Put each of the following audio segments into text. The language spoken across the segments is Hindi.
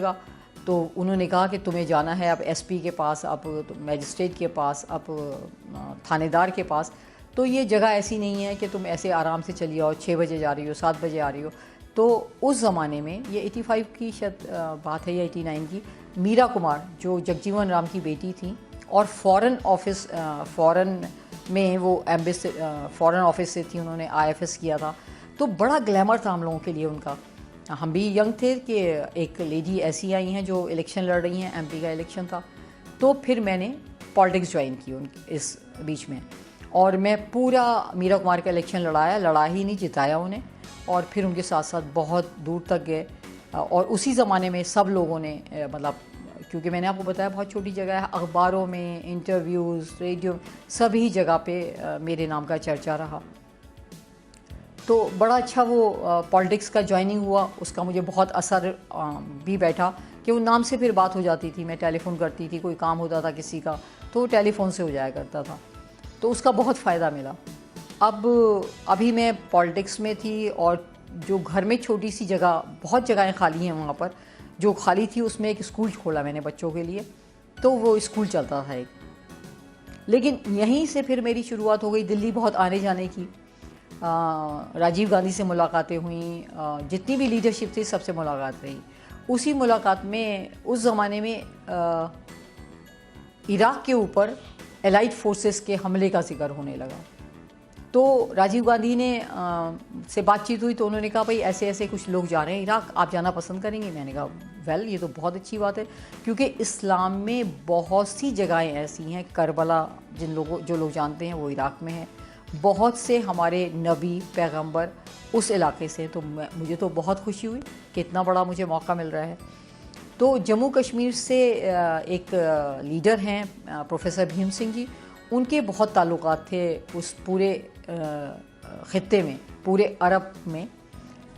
लगा। तो उन्होंने कहा कि तुम्हें जाना है अब एसपी के पास, अब मैजिस्ट्रेट के पास, अब थानेदार के पास। तो ये जगह ऐसी नहीं है कि तुम ऐसे आराम से चली आओ, 6 बजे जा रही हो, 7 बजे आ रही हो। तो उस ज़माने में, ये 85 की शायद बात है या 89 की, मीरा कुमार जो जगजीवन राम की बेटी थी और फ़ॉरेन में वो फ़ॉरेन ऑफिस से थी, उन्होंने IFS किया था। तो बड़ा ग्लैमर था हम लोगों के लिए उनका। हम भी यंग थे कि एक लेडी ऐसी आई हैं जो इलेक्शन लड़ रही हैं, MP का इलेक्शन था। तो फिर मैंने पॉलिटिक्स ज्वाइन की इस बीच में, और मैं पूरा मीरा कुमार का इलेक्शन लड़ा ही नहीं, जिताया उन्हें। और फिर उनके साथ साथ बहुत दूर तक गए। और उसी ज़माने में सब लोगों ने मतलब, क्योंकि मैंने आपको बताया बहुत छोटी जगह है, अखबारों में, इंटरव्यूज़, रेडियो, सभी जगह पे मेरे नाम का चर्चा रहा। तो बड़ा अच्छा वो पॉलिटिक्स का ज्वाइनिंग हुआ, उसका मुझे बहुत असर भी बैठा कि वो नाम से फिर बात हो जाती थी। मैं टेलीफ़ोन करती थी, कोई काम होता था किसी का तो टेलीफ़ोन से हो जाया करता था, तो उसका बहुत फ़ायदा मिला। अभी मैं पॉलिटिक्स में थी, और जो घर में छोटी सी जगह, बहुत जगहें खाली हैं वहाँ पर, जो खाली थी उसमें एक स्कूल खोला मैंने बच्चों के लिए। तो वो स्कूल चलता था एक। लेकिन यहीं से फिर मेरी शुरुआत हो गई दिल्ली बहुत आने जाने की। राजीव गांधी से मुलाकातें हुई, जितनी भी लीडरशिप थी सबसे मुलाकात रही। उसी मुलाकात में उस ज़माने में इराक़ के ऊपर एलाइड फोर्सेस के हमले का जिक्र होने लगा। तो राजीव गांधी ने से बातचीत हुई, तो उन्होंने कहा भाई ऐसे ऐसे कुछ लोग जा रहे हैं इराक़, आप जाना पसंद करेंगे? मैंने कहा वेल, ये तो बहुत अच्छी बात है, क्योंकि इस्लाम में बहुत सी जगहें ऐसी हैं। करबला जो लोग जानते हैं वो इराक़ में है। बहुत से हमारे नबी पैगंबर उस इलाके से। तो मुझे तो बहुत खुशी हुई कि इतना बड़ा मुझे मौका मिल रहा है। तो जम्मू कश्मीर से एक लीडर हैं प्रोफेसर भीम सिंह जी, उनके बहुत ताल्लुकात थे उस पूरे ख़ित्ते में, पूरे अरब में।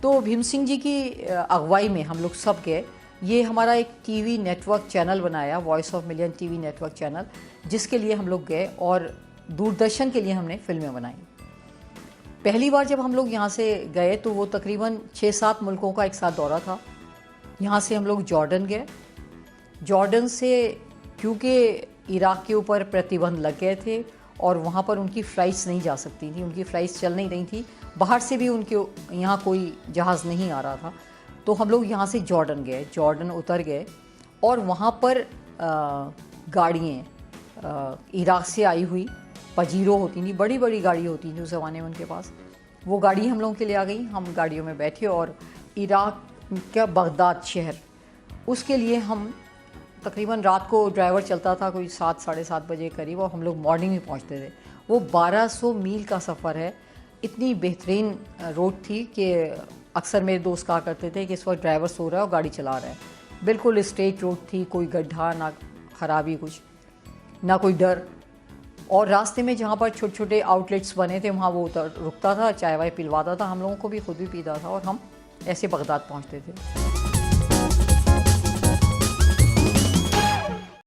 तो भीम सिंह जी की अगवाई में हम लोग सब गए। ये हमारा एक टीवी नेटवर्क चैनल बनाया, voice of million TV network channel, जिसके लिए हम लोग गए, और दूरदर्शन के लिए हमने फिल्में बनाई। पहली बार जब हम लोग यहाँ से गए तो वो तकरीबन 6-7 मुल्कों का एक साथ दौरा था। यहाँ से हम लोग जॉर्डन गए। जॉर्डन से, क्योंकि इराक़ के ऊपर प्रतिबंध लग गए थे और वहाँ पर उनकी फ़्लाइट्स नहीं जा सकती थी, उनकी फ़्लाइट्स चल नहीं रही थी, बाहर से भी उनके यहाँ कोई जहाज़ नहीं आ रहा था। तो हम लोग यहाँ से जॉर्डन गए, जॉर्डन उतर गए, और वहाँ पर गाड़ियाँ इराक़ से आई हुई पजीरो होती थी, बड़ी बड़ी गाड़ी होती थी उस ज़माने में उनके पास। वो गाड़ी हम लोगों के लिए आ गई, हम गाड़ियों में बैठे, और इराक़ का बगदाद शहर, उसके लिए हम तकरीबन रात को ड्राइवर चलता था कोई 7 साढ़े 7 बजे करीब, और हम लोग मॉर्निंग में पहुंचते थे। वो 1200 मील का सफ़र है। इतनी बेहतरीन रोड थी कि अक्सर मेरे दोस्त कहा करते थे कि इस वक्त ड्राइवर सो रहा है और गाड़ी चला रहा है। बिल्कुल स्ट्रेट रोड थी, कोई गड्ढा ना, ख़राबी कुछ ना, कोई डर। और रास्ते में जहाँ पर छोटे छोटे आउटलेट्स बने थे वहाँ वो रुकता था, चाय वाय पिलवाता था हम लोगों को भी, खुद भी पीता था, और हम ऐसे बगदाद पहुँचते थे।